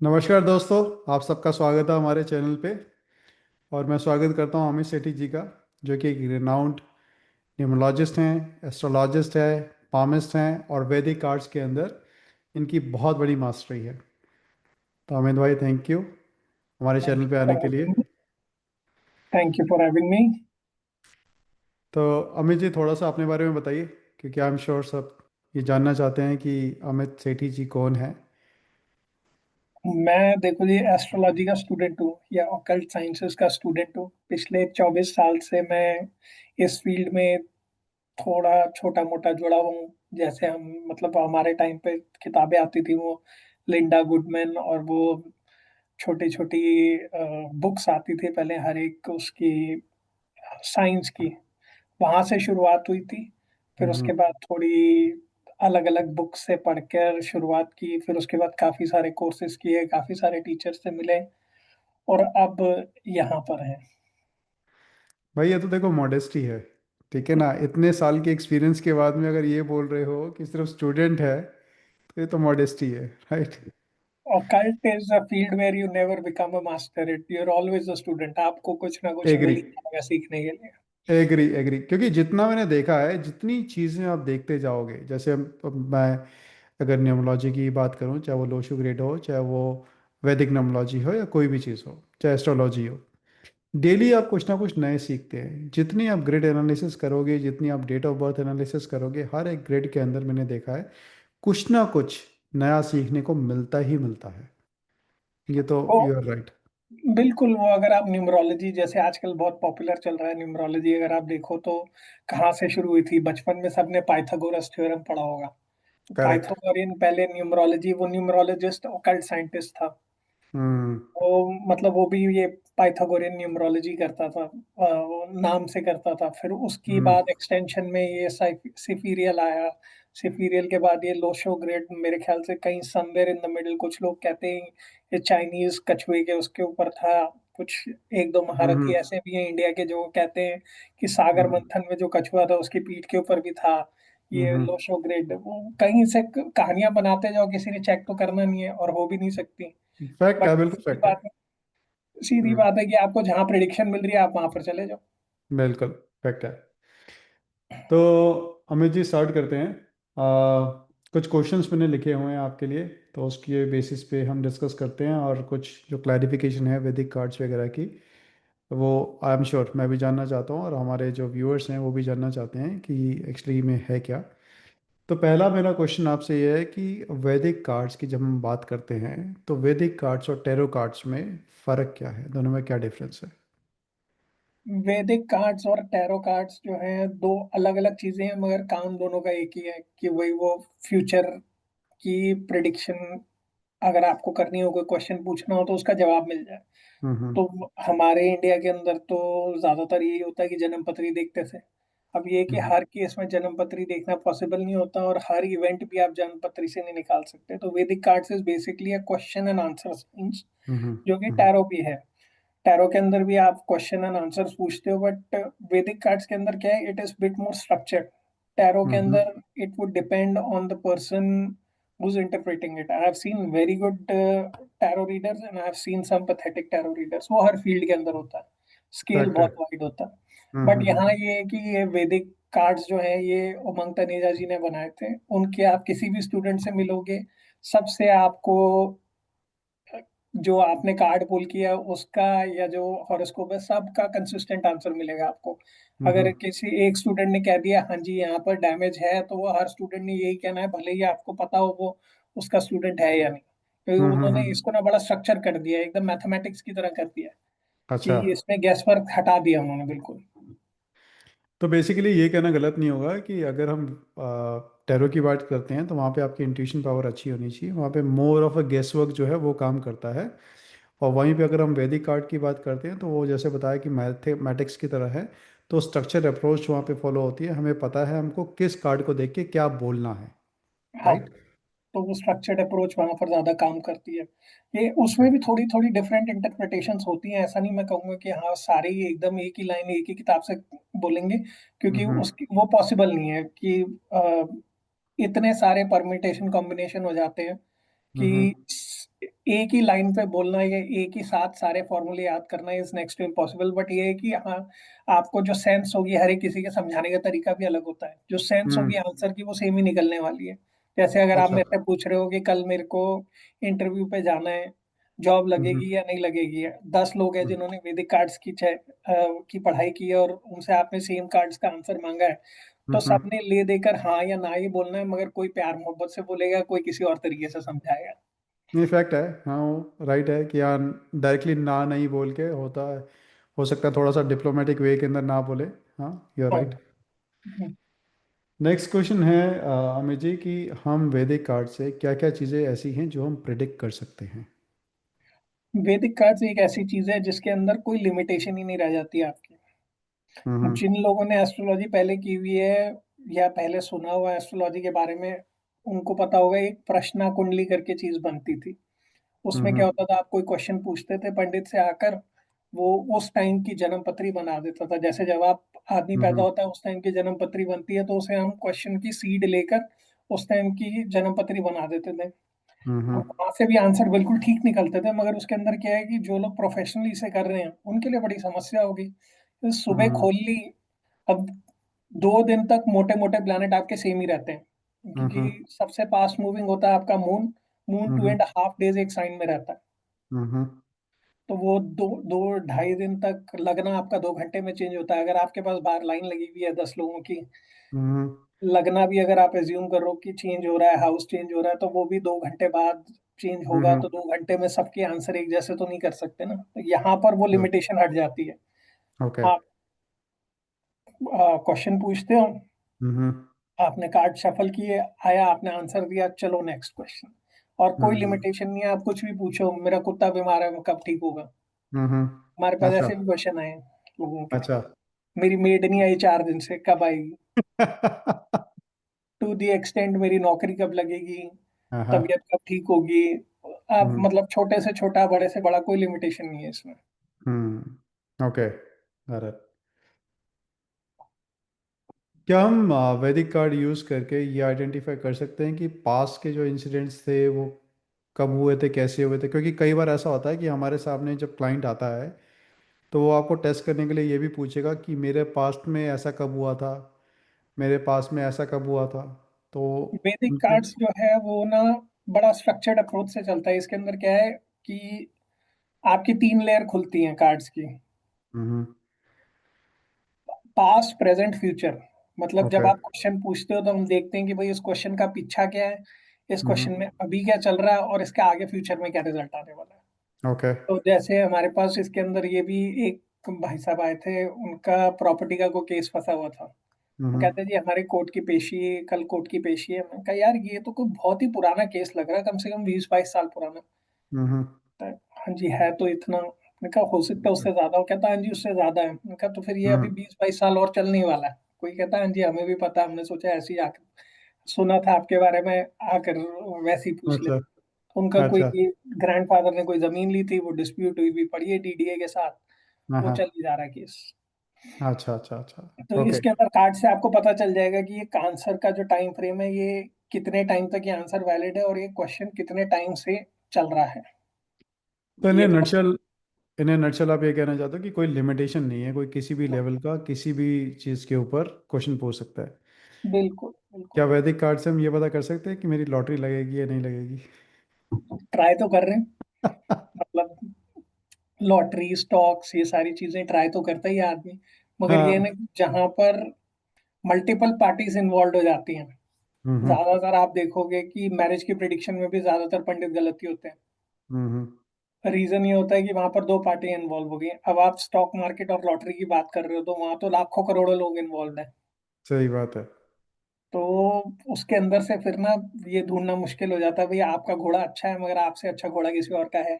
नमस्कार दोस्तों। आप सबका स्वागत है हमारे चैनल पे। और मैं स्वागत करता हूं अमित सेठी जी का, जो कि एक रिनाउंड न्यूमरोलॉजिस्ट हैं, एस्ट्रोलॉजिस्ट है, पामिस्ट हैं और वैदिक आर्ट्स के अंदर इनकी बहुत बड़ी मास्टरी है। तो अमित भाई, थैंक यू हमारे Thank चैनल you पे for आने के लिए। having me. Thank you for having me. तो अमित जी, थोड़ा सा अपने बारे में बताइए, क्योंकि आई एम श्योर सब ये जानना चाहते हैं कि अमित सेठी जी कौन है। मैं देखो जी एस्ट्रोलॉजी का स्टूडेंट हूँ या ऑकल्ट साइंसेस का स्टूडेंट हूँ। पिछले 24 साल से मैं इस फील्ड में थोड़ा छोटा मोटा जुड़ा हूँ। जैसे हम मतलब हमारे टाइम पे किताबें आती थी, वो लिंडा गुडमैन और वो छोटी छोटी बुक्स आती थी पहले हर एक उसकी साइंस की। वहां से शुरुआत हुई थी। फिर हम्म। उसके बाद थोड़ी अलग अलग बुक से पढ़कर शुरुआत की। फिर उसके बाद काफी सारे कोर्सेज किए, काफी सारे टीचर से मिले और अब यहाँ पर हैं। भाई, ये तो देखो मॉडेस्टी है। ठीक है ना, इतने साल के एक्सपीरियंस के बाद में अगर ये बोल रहे हो कि सिर्फ स्टूडेंट है, तो ये तो मॉडेस्टी है, right. Occult is a field where you never become a master. You're always a student. आपको कुछ ना कुछ मिल एग्री, ही जाएगा सीखने के लिए। एग्री, एग्री, क्योंकि जितना मैंने देखा है, जितनी चीज़ें आप देखते जाओगे, जैसे अब मैं अगर न्यूमरोलॉजी की बात करूं, चाहे वो लोशु ग्रेड हो, चाहे वो वैदिक न्यूमरोलॉजी हो, या कोई भी चीज़ हो, चाहे एस्ट्रोलॉजी हो, डेली आप कुछ ना कुछ नए सीखते हैं। जितनी आप ग्रेड एनालिसिस करोगे, जितनी आप डेट ऑफ बर्थ एनालिसिस करोगे, हर एक ग्रेड के अंदर मैंने देखा है कुछ ना कुछ नया सीखने को मिलता ही मिलता है। ये तो तो यू आर राइट। बिल्कुल, वो अगर आप न्यूमरोलॉजी जैसे आजकल बहुत पॉपुलर चल रहा है न्यूमरोलॉजी, अगर आप देखो तो कहाँ से शुरू हुई थी। बचपन में सबने पाइथागोरस थ्योरम पढ़ा होगा। करेक्ट। पाइथागोरियन पहले न्यूमरोलॉजी, वो न्यूमरोलॉजिस्ट ऑकल्ट साइंटिस्ट था। हम्म। वो मतलब वो भी ये पाइथागोरियन न्यूमरोलॉजी करता था, वो नाम से करता था। फिर उसकी हम्म। बाद एक्सटेंशन में ये सिफिरियल आया। सिफिरियल के बाद ये लोशो ग्रेड, मेरे ख्याल से कहीं समवेयर इन द मिडिल। कुछ लोग कहते हैं ये चाइनीज कछुए के उसके ऊपर था। कुछ एक दो महारथी हम्म। ऐसे भी हैं इंडिया के जो कहते हैं कि सागर हम्म। मंथन में जो कछुआ था उसकी पीठ के ऊपर भी था। ये हम्म। लोशो ग्रेड, वो कहीं से कहानियां बनाते जाओ, किसी ने चेक तो करना नहीं है और हो भी नहीं सकती। फैक्ट बट है, बिल्कुल फैक्ट है। सीधी हम्म। बात है कि आपको जहां प्रिडिक्शन मिल रही है आप वहां पर चले जाओ। बिल्कुल फैक्ट है। तो अमित जी, स्टार्ट करते हैं। कुछ क्वेश्चंस मैंने लिखे हुए हैं आपके लिए, तो उसके बेसिस पे हम डिस्कस करते हैं, और कुछ जो क्लैरिफिकेशन है वैदिक कार्ड्स वगैरह की, वो आई एम श्योर मैं भी जानना चाहता हूँ, और हमारे जो व्यूअर्स हैं वो भी जानना चाहते हैं कि एक्चुअली में है क्या। तो पहला मेरा क्वेश्चन आपसे ये है कि वैदिक कार्ड्स की जब हम बात करते हैं, तो वैदिक कार्ड्स और टैरो कार्ड्स में फ़र्क क्या है, दोनों में क्या डिफरेंस है? वैदिक कार्ड्स और टैरो कार्ड्स जो हैं दो अलग अलग चीजें हैं, मगर काम दोनों का एक ही है कि वही वो फ्यूचर की प्रिडिक्शन। अगर आपको करनी हो, कोई क्वेश्चन पूछना हो तो उसका जवाब मिल जाए। हम्म। तो हमारे इंडिया के अंदर तो ज्यादातर यही होता है कि जन्म पत्री देखते थे। अब ये है कि हम्म। हर केस में जन्म पत्री देखना पॉसिबल नहीं होता और हर इवेंट भी आप जन्म पत्री से नहीं निकाल सकते। तो Vedic cards is basically a question and answer science, hmm. जो कि हम्म। टैरो भी है। टैरो के अंदर भी आप क्वेश्चन एंड आंसर्स पूछते हो, बट वैदिक कार्ड्स के अंदर क्या है, it is bit more structured. Tarot के हम्म। अंदर it would depend on the person who's interpreting it. I have seen very good tarot readers and I have seen some pathetic tarot readers. वो हर field के अंदर होता है, scale fact है। बहुत wide होता है। बट हम्म। यहाँ ये है कि ये वैदिक कार्ड्स जो है ये उमंग तनेजा जी ने बनाए थे। उनके आप किसी भी स्टूडेंट से मिलोगे, सबसे आपको जो आपने कार्ड पुल किया उसका या जो हॉरोस्कोप है सबका कंसिस्टेंट आंसर मिलेगा आपको। अगर हम्म। किसी एक स्टूडेंट ने कह दिया हाँ जी यहाँ पर डैमेज है, तो वो हर स्टूडेंट ने यही कहना है, भले ही आपको पता हो वो उसका स्टूडेंट है या नहीं। क्योंकि हम्म। उन्होंने इसको ना बड़ा स्ट्रक्चर कर दिया है, एकदम मैथमेटिक्स की तरह कर दिया है अच्छा। कि इसमें गैस वर्क हटा दिया उन्होंने बिल्कुल। तो बेसिकली ये कहना गलत नहीं होगा कि अगर हम टैरो की बात करते हैं, तो वहाँ पे आपकी इंट्यूशन पावर अच्छी होनी चाहिए, वहाँ पे more of a guess work जो है वो काम करता है। और वहीं पे अगर हम वैदिक कार्ड की बात करते हैं, तो वो जैसे बताया कि मैथमेटिक्स की तरह है। तो स्ट्रक्चर अप्रोच वहाँ पे फॉलो होती है, हमें पता है हमको किस कार्ड को देख के क्या बोलना है, हाँ, राइट। तो वो स्ट्रक्चर्ड अप्रोच वहां पर ज्यादा काम करती है। ये उसमें भी थोड़ी थोड़ी डिफरेंट इंटरप्रिटेशंस होती हैं। ऐसा नहीं मैं कहूंगा कि हाँ सारे ही एकदम एक ही लाइन एक ही किताब से बोलेंगे, क्योंकि हम्म। उसकी वो पॉसिबल नहीं है कि इतने सारे परम्यूटेशन कॉम्बिनेशन हो जाते हैं कि हम्म। एक ही लाइन पे बोलना या एक ही साथ सारे फॉर्मूले याद करना is next to impossible, but ये है कि हाँ, आपको जो सेंस होगी, हर एक किसी के समझाने का तरीका भी अलग होता है, जो सेंस हम्म। होगी आंसर की वो सेम ही निकलने वाली है। जैसे अगर आप अच्छा। मेरे से पूछ रहे हो कि कल मेरे को इंटरव्यू पे जाना है, जॉब हम्म। लगेगी या नहीं लगेगी है, 10 लोग हैं हम्म। जिन्होंने वैदिक कार्ड्स की पढ़ाई की है और उनसे आपने सेम कार्ड्स का आंसर मांगा है, तो हम्म। सबने ले देकर हाँ या ना ही बोलना है, मगर कोई प्यार मोहब्बत से बोलेगा, कोई किसी और तरीके से समझाएगा। ये फैक्ट है। हाँ, वो राइट है कि यार डायरेक्टली ना नहीं बोल के होता है। हो सकता है थोड़ा सा डिप्लोमेटिक वे के अंदर ना बोले। हाँ, यू आर हाँ। राइट। नेक्स्ट क्वेश्चन है अमित जी कि हम वैदिक कार्ड से क्या क्या चीज़ें ऐसी हैं जो हम प्रिडिक्ट कर सकते हैं। वैदिक कार्ड्स एक ऐसी चीज है जिसके अंदर कोई लिमिटेशन ही नहीं रह जाती आपकी। हम्म। जिन लोगों ने एस्ट्रोलॉजी पहले की हुई है या पहले सुना हुआ है एस्ट्रोलॉजी के बारे में, उनको पता होगा एक प्रश्ना कुंडली करके चीज बनती थी। उसमें क्या हम्म। होता था, आप कोई क्वेश्चन पूछते थे पंडित से आकर, वो उस टाइम की जन्म पत्री बना देता था। जैसे जब आप आदमी पैदा हम्म। होता है उस टाइम की जन्म पत्री बनती है, तो उसे हम क्वेश्चन की सीड लेकर उस टाइम की जन्म पत्री बना देते थे। हम्म। अब वहां से भी आंसर बिल्कुल ठीक निकलते थे, मगर उसके अंदर क्या है कि जो लोग प्रोफेशनली इसे कर रहे हैं उनके लिए बड़ी समस्या होगी। तो सुबह हम्म। खोल ली, अब 2 दिन तक मोटे मोटे प्लैनेट आपके सेम ही रहते हैं, हम्म। क्योंकि सबसे फास्ट मूविंग होता है आपका moon. Moon too hmm. And half days एक साइन में रहता है। हम्म। तो वो दो दो ढाई दिन तक लगना आपका 2 घंटे में चेंज होता है। अगर आपके पास बाहर लाइन लगी हुई है 10 लोगों की, हम्म। लगना भी अगर आप एज्यूम करो कि चेंज हो रहा है, हाउस चेंज हो रहा है, तो वो भी 2 घंटे बाद चेंज होगा। हम्म। तो 2 घंटे में सबके आंसर एक जैसे तो नहीं कर सकते ना, तो यहाँ पर वो लिमिटेशन हट जाती है। ओके। आप क्वेश्चन पूछते हो, हम्म। आपने कार्ड शफल किए, आया, आपने आंसर दिया, चलो नेक्स्ट क्वेश्चन। और कोई हम्म। लिमिटेशन नहीं है, आप कुछ भी पूछो, मेरा कुत्ता बीमार है, वो कब ठीक होगा। हमारे पास अच्छा। ऐसे भी क्वेश्चन आए हैं लोगों के। अच्छा। मेरी मेड नहीं आई 4 दिन से, कब आएगी। टू दी एक्सटेंड मेरी नौकरी कब लगेगी, हाँ। तबीयत कब ठीक होगी। आप हम्म। मतलब छोटे से छोटा, बड़े से बड़ा, कोई लिमिटेशन नहीं है इसमें। ओके, अरे, क्या हम वैदिक कार्ड यूज़ करके ये आइडेंटिफाई कर सकते हैं कि पास्ट के जो इंसिडेंट्स थे वो कब हुए थे, कैसे हुए थे? क्योंकि कई बार ऐसा होता है कि हमारे सामने जब क्लाइंट आता है तो वो आपको टेस्ट करने के लिए ये भी पूछेगा कि मेरे पास्ट में ऐसा कब हुआ था, मेरे पास में ऐसा कब हुआ था। तो वैदिक उनको। कार्ड्स जो है वो ना बड़ा स्ट्रक्चर्ड अप्रोच से चलता है। इसके अंदर क्या है कि आपकी 3 लेयर खुलती हैं कार्ड्स की, हम्म। Past present future. मतलब जब ओके। आप क्वेश्चन पूछते हो तो हम देखते हैं कि भाई इस क्वेश्चन का पीछा क्या है, इस क्वेश्चन हम्म। में अभी क्या चल रहा है, और इसके आगे फ्यूचर में क्या रिजल्ट आने वाला है। ओके। तो जैसे हमारे पास इसके अंदर ये भी एक भाई साहब आए थे, उनका प्रॉपर्टी का कोई केस फंसा हुआ था। वो हम्म। कहते हैं जी हमारे कोर्ट की पेशी है, कल कोर्ट की पेशी है। मैंने कहा यार ये तो कोई बहुत ही पुराना केस लग रहा है, कम से कम 20-22 साल पुराना। हम्म। कहता है, हाँ जी है तो इतना। मैंने कहा हो सकता है उससे ज्यादा हो। कहता है हाँ जी उससे ज्यादा है। मैंने कहा तो फिर ये अभी हम्म। 20-22 साल और चलने ही वाला है। कोई कहता है हाँ जी हमें भी पता है, हमने सोचा ऐसे ही आकर सुना था आपके बारे में, आकर वैसे ही पूछ ले। अच्छा। उनका कोई अच्छा। ग्रैंडफादर ने कोई जमीन ली थी, वो डिस्प्यूट हुई भी पड़ी है डीडीए के साथ, हाँ वो हाँ। चल ही जा रहा है केस। अच्छा अच्छा अच्छा। तो ओके। इसके अंदर कार्ड से आपको पता चल जाएगा कि ये आंसर का जो टाइम फ्रेम है, ये कितने टाइम तक ये आंसर वैलिड है, और ये क्वेश्चन कितने टाइम से चल रहा है। तो ये इन्हें बहुत नटशल इन्हें नटशल आप ये कहना चाहते हो कि कोई लिमिटेशन नहीं है, कोई किसी भी लेवल का किसी भी चीज़ के ऊपर क्वेश्चन पूछ सकता है। बिल्कुल बिल्कुल। क्या वैदिक कार्ड से हम ये पता कर सकते हैं कि मेरी लॉटरी लगेगी या नहीं लगेगी? ट्राई तो कर रहे हैं, मतलब लॉटरी स्टॉक्स ये सारी चीजें ट्राई तो करता ही है आदमी, मगर ये है ना हाँ। कि जहां पर मल्टीपल पार्टीज इन्वॉल्व हो जाती हैं। हम्म। ज्यादातर आप देखोगे कि मैरिज की प्रिडिक्शन में भी ज्यादातर पंडित गलती होते हैं। हम्म। रीजन ये होता है कि वहां पर 2 पार्टी इन्वॉल्व हो गई हैं। अब आप स्टॉक मार्केट और लॉटरी की बात कर रहे हो, तो वहां तो लाखों करोड़ों लोग इन्वॉल्व हैं। सही बात है। तो उसके अंदर से फिर ना ये ढूंढना मुश्किल हो जाता है, भाई आपका घोड़ा अच्छा है मगर आपसे अच्छा घोड़ा किसी और का है।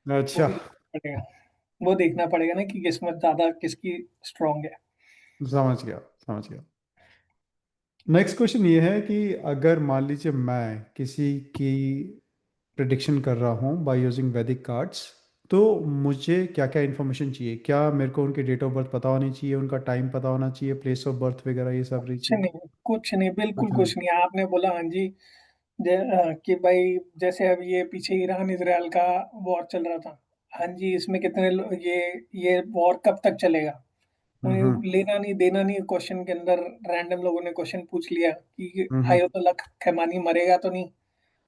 वो अच्छा। भी देखना पड़ेगा। वो देखना पड़ेगा ना कि किस्मत ज्यादा किसकी स्ट्रांग है। समझ गया, समझ गया। नेक्स्ट क्वेश्चन ये है कि अगर मान लीजिए मैं किसी की प्रिडिक्शन कर रहा हूँ बाय यूजिंग वैदिक कार्ड्स, तो मुझे क्या क्या इन्फॉर्मेशन चाहिए? क्या मेरे को उनकी डेट ऑफ बर्थ पता होनी चाहिए, उनका टाइम पता होना चाहिए, प्लेस ऑफ बर्थ वगैरह ये सब रही कुछ चीज़? नहीं, कुछ नहीं, बिल्कुल कुछ नहीं। कुछ नहीं। आपने बोला हाँ जी कि भाई जैसे अब ये पीछे ईरान इसराइल का वॉर चल रहा था। हाँ जी, इसमें ये वॉर कब तक चलेगा? हम्म। उन्हें लेना नहीं देना नहीं, क्वेश्चन के अंदर रैंडम लोगों ने क्वेश्चन पूछ लिया कि हम्म। आयतुल्ला खैमानी मरेगा तो नहीं।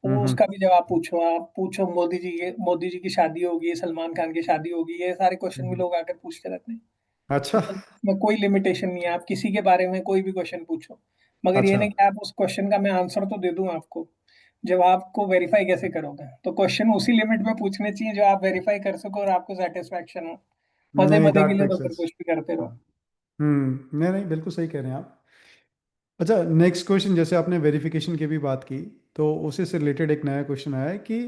वो हम्म। उसका भी जवाब पूछो, आप पूछो मोदी जी की शादी होगी, सलमान खान की शादी होगी, ये सारे क्वेश्चन भी हम्म। लोग आकर पूछते रहते हैं। अच्छा। इसमें कोई लिमिटेशन नहीं है, आप किसी के बारे में कोई भी क्वेश्चन पूछो। मगर ये अच्छा। नहीं कि आप उस क्वेश्चन का मैं आंसर तो दे दूं आपको, जवाब को वेरीफाई कैसे करोगे? तो क्वेश्चन उसी लिमिट में पूछने चाहिए जो आप वेरीफाई कर सको और आपको सेटिस्फेक्शन हो। मजे नहीं, मजे के दैट लिए मेक तो फिर सेंस। कुछ भी करते रहो। नहीं नहीं, बिल्कुल सही कह रहे हैं आप। अच्छा, नेक्स्ट क्वेश्चन, जैसे आपने वेरिफिकेशन की भी बात की, तो उसी से रिलेटेड एक नया क्वेश्चन आया है कि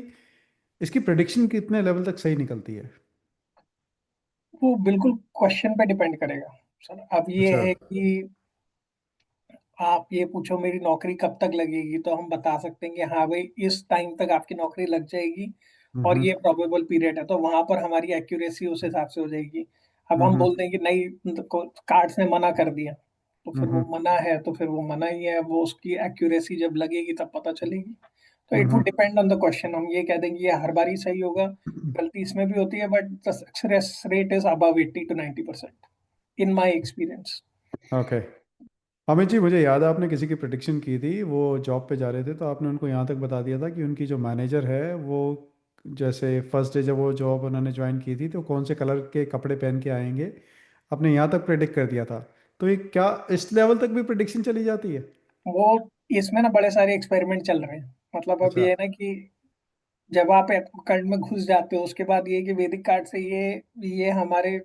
इसकी प्रिडिक्शन कितने लेवल तक सही निकलती है। वो बिल्कुल क्वेश्चन पे डिपेंड करेगा सर। अब ये अच्छा। है कि आप ये पूछो मेरी नौकरी कब तक लगेगी, तो हम बता सकते हैं कि हाँ भाई इस टाइम तक आपकी नौकरी लग जाएगी और हम्म। ये प्रोबेबल पीरियड है, तो वहां पर हमारी एक्यूरेसी उस हिसाब से हो जाएगी। अब हम हम्म। बोलते हैं कि नहीं, कार्ड्स ने मना कर दिया, तो फिर वो हम्म। मना है तो फिर वो मना ही है, वो उसकी एक्यूरेसी जब लगेगी तब पता चलेगी। तो it would hmm. Depend on the question. हम ये कह देंगे ये हर बार ही सही होगा, गलती इसमें भी होती है, but the success rate is above 80 to 90% in my experience. Okay. Amit ji, मुझे याद है आपने किसी की प्रिडिक्शन की थी, वो जॉब पे जा रहे थे, तो आपने उनको यहाँ तक बता दिया था कि उनकी जो मैनेजर है वो, जैसे फर्स्ट डे जब वो जॉब उन्होंने ज्वाइन की थी, तो कौन से कलर के कपड़े पहन के आएंगे, आपने यहाँ तक प्रिडिक्ट कर दिया था। तो ये क्या इस लेवल तक भी प्रिडिक्शन चली जाती है? वो इसमें ना बड़े सारे एक्सपेरिमेंट चल रहे हैं। मतलब अब अच्छा। ये है ना कि जब आप कार्ड में घुस जाते हो उसके बाद ये कि वैदिक कार्ड से ये हमारे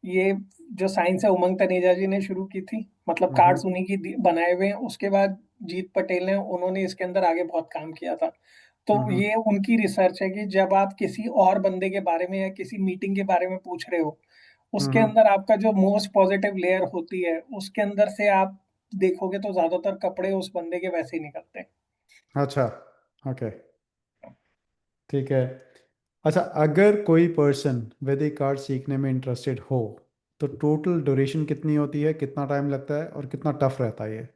ये जो साइंस है उमंग तनेजा जी ने शुरू की थी। मतलब हम्म। कार्ड्स उन्हीं की बनाए हुए हैं। उसके बाद जीत पटेल ने उन्होंने इसके अंदर आगे बहुत काम किया था। तो हम्म। ये उनकी रिसर्च है कि जब आप किसी और बंदे के बारे में या किसी मीटिंग के बारे में पूछ रहे हो, उसके हम्म। अंदर आपका जो मोस्ट पॉजिटिव लेयर होती है उसके अंदर से आप देखोगे तो ज्यादातर कपड़े उस बंदे के वैसे ही निकलते हैं। अच्छा। ओके। ठीक है। अच्छा, अगर कोई पर्सन वैदिक आर्ट सीखने में इंटरेस्टेड हो, तो टोटल ड्यूरेशन कितनी होती है, कितना टाइम लगता है और कितना टफ रहता है ये?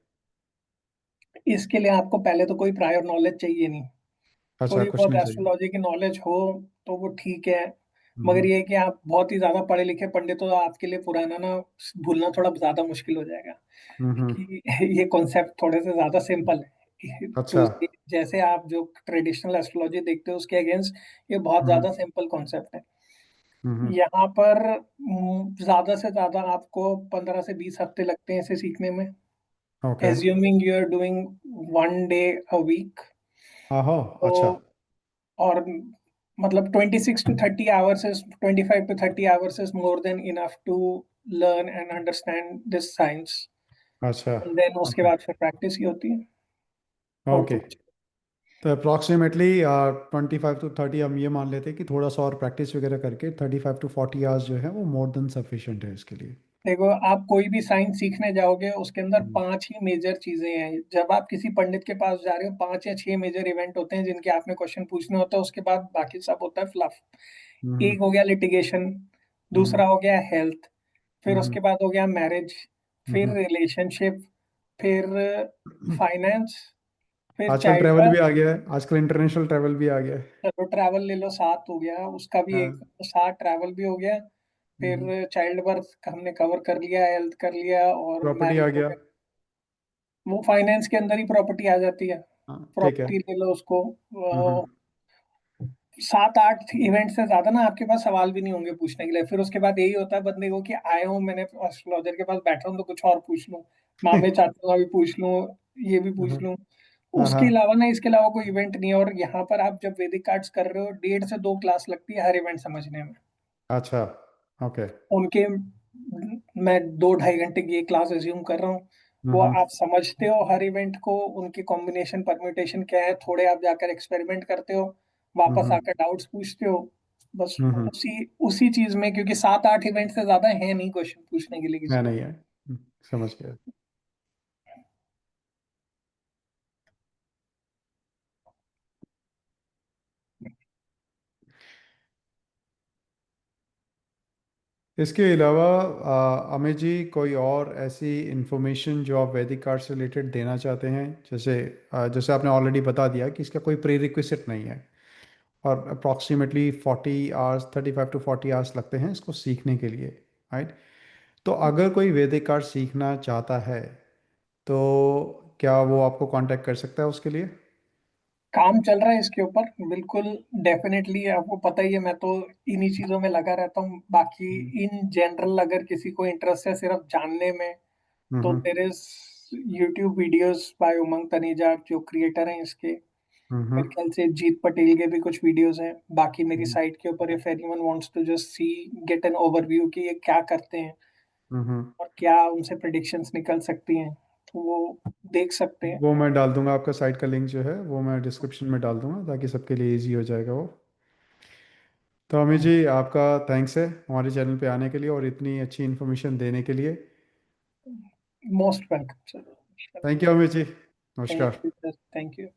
इसके लिए आपको पहले तो कोई प्रायर नॉलेज चाहिए नहीं। अच्छा, थोड़ी कुछ बहुत नहीं चाहिए। एस्ट्रोलॉजी की नॉलेज हो तो वो ठीक है। मगर हम्म। ये है कि आप बहुत ही ज्यादा पढ़े लिखे पंडित हो तो आपके लिए पुराना ना भूलना थोड़ा ज्यादा मुश्किल हो जाएगा। हम्म। कि ये कॉन्सेप्ट थोड़े से ज्यादा सिंपल है। अच्छा। दूसरी जैसे आप जो ट्रेडिशनल एस्ट्रोलॉजी देखते हो उसके अगेंस्ट ये बहुत हम्म। ज्यादा सिंपल कॉन्सेप्ट है। हम्म। यहाँ पर ज्यादा से ज्यादा आपको 15 से 20 हफ्ते लगते हैं इसे सीखने में, okay. Assuming you are doing 1 day a week. आहो। तो अच्छा। और मतलब 26 to 30 hours is 25 to 30 hours is more than enough to learn and understand this science. अच्छा। And then उसके ओके। बाद फिर प्रैक्टिस ही होती है और तो ओके। कुछ। तो अप्रॉक्सीमेटली 25 to 30 हम ये मान लेते हैं कि थोड़ा सा और प्रैक्टिस वगैरह करके 35 to 40 आवर्स जो है वो मोर देन सफिशिएंट है इसके लिए। देखो आप कोई भी साइंस सीखने जाओगे उसके अंदर हम्म। 5 ही मेजर चीजें हैं। जब आप किसी पंडित के पास जा रहे हो 5 या 6 मेजर इवेंट होते हैं जिनके आपने क्वेश्चन पूछने होता है, उसके बाद बाकी सब होता है फ्लफ। हम्म। एक हो गया लिटिगेशन, हम्म। दूसरा हो गया हेल्थ, फिर हम्म। उसके बाद हो गया मैरिज, फिर हम्म। रिलेशनशिप, फिर फाइनेंस, फिर आजकल चाइल्ड ट्रैवल भी बर्थ। आ गया है, आजकल इंटरनेशनल ट्रैवल भी आ गया है। चलो ट्रैवल ले लो, 7 हो गया, उसका भी एक। हाँ। 7 ट्रैवल भी हो गया। फिर हम्म। चाइल्ड बर्थ हमने कवर कर लिया, हेल्थ कर लिया और प्रॉपर्टी मैरिज आ हो गया। गया। वो फाइनेंस के अंदर ही प्रॉपर्टी आ जाती है। हाँ, ठीक है। प्रॉपर्टी ले लो उसको। हम्म। 7 8 इवेंट से ज्यादा ना आपके पास सवाल भी नहीं होंगे पूछने के लिए। फिर उसके बाद यही होता है बंदे को कि आया हूँ मैंने एस्ट्रोलॉजर के पास बैठा हूँ तो कुछ और पूछ लूँ, मामे चाचू का भी पूछ लूँ, ये भी पूछ लूँ। हाँ उसके हाँ। अलावा ना इसके अलावा कोई इवेंट नहीं है। और यहाँ पर आप जब वैदिक कार्ड्स कर रहे हो 1.5 से 2 क्लास लगती है हर इवेंट समझने में। अच्छा। ओके। उनके मैं 2 ढाई घंटे की एक क्लास एज्यूम कर रहा हूँ। वो हम्म। आप समझते हो हर इवेंट को, उनके कॉम्बिनेशन परम्यूटेशन क्या है, थोड़े आप जाकर एक्सपेरिमेंट करते हो, वापस हम्म। आकर डाउट्स पूछते हो। बस हम्म। उसी उसी चीज में, क्योंकि 7 8 इवेंट से ज्यादा है नहीं क्वेश्चन पूछने के लिए किसी है को। नहीं है। समझ गया। इसके अलावा अमित जी, कोई और ऐसी इंफॉर्मेशन जो आप वैदिक आर्ट से रिलेटेड देना चाहते हैं? जैसे जैसे आपने ऑलरेडी बता दिया कि इसका कोई प्री रिक्विजिट नहीं है, और अप्रॉक्सीमेटली 40 आवर्स, 35 to 40 आवर्स लगते हैं इसको सीखने के लिए, राइट? तो अगर कोई वैदिक आर्ट सीखना चाहता है तो क्या वो आपको कांटेक्ट कर सकता है उसके लिए? काम चल रहा है इसके ऊपर, बिल्कुल। डेफिनेटली आपको पता ही है, मैं तो इन्हीं चीजों में लगा रहता हूँ। बाकी हम्म। इन जनरल अगर किसी को इंटरेस्ट है सिर्फ जानने में, तो हम्म। मेरे यूट्यूब वीडियोस बाय उमंग तनेजा, जो क्रिएटर हैं इसके, हम्म। मेरे ख्याल से जीत पटेल के भी कुछ वीडियोस हैं। बाकी मेरी हम्म। साइट के ऊपर, if anyone wants to just see, get an overview कि ये क्या करते हैं हम्म। और क्या उनसे प्रेडिक्शंस निकल सकती हैं, तो वो देख सकते हैं। वो मैं डाल दूंगा, आपका साइट का लिंक जो है वो मैं डिस्क्रिप्शन में डाल दूंगा ताकि सबके लिए इजी हो जाएगा वो। तो अमित जी, आपका थैंक्स है हमारे चैनल पे आने के लिए और इतनी अच्छी इन्फॉर्मेशन देने के लिए। Most welcome sir. Thank you Amit ji, thank नमस्कार। You sir, thank you.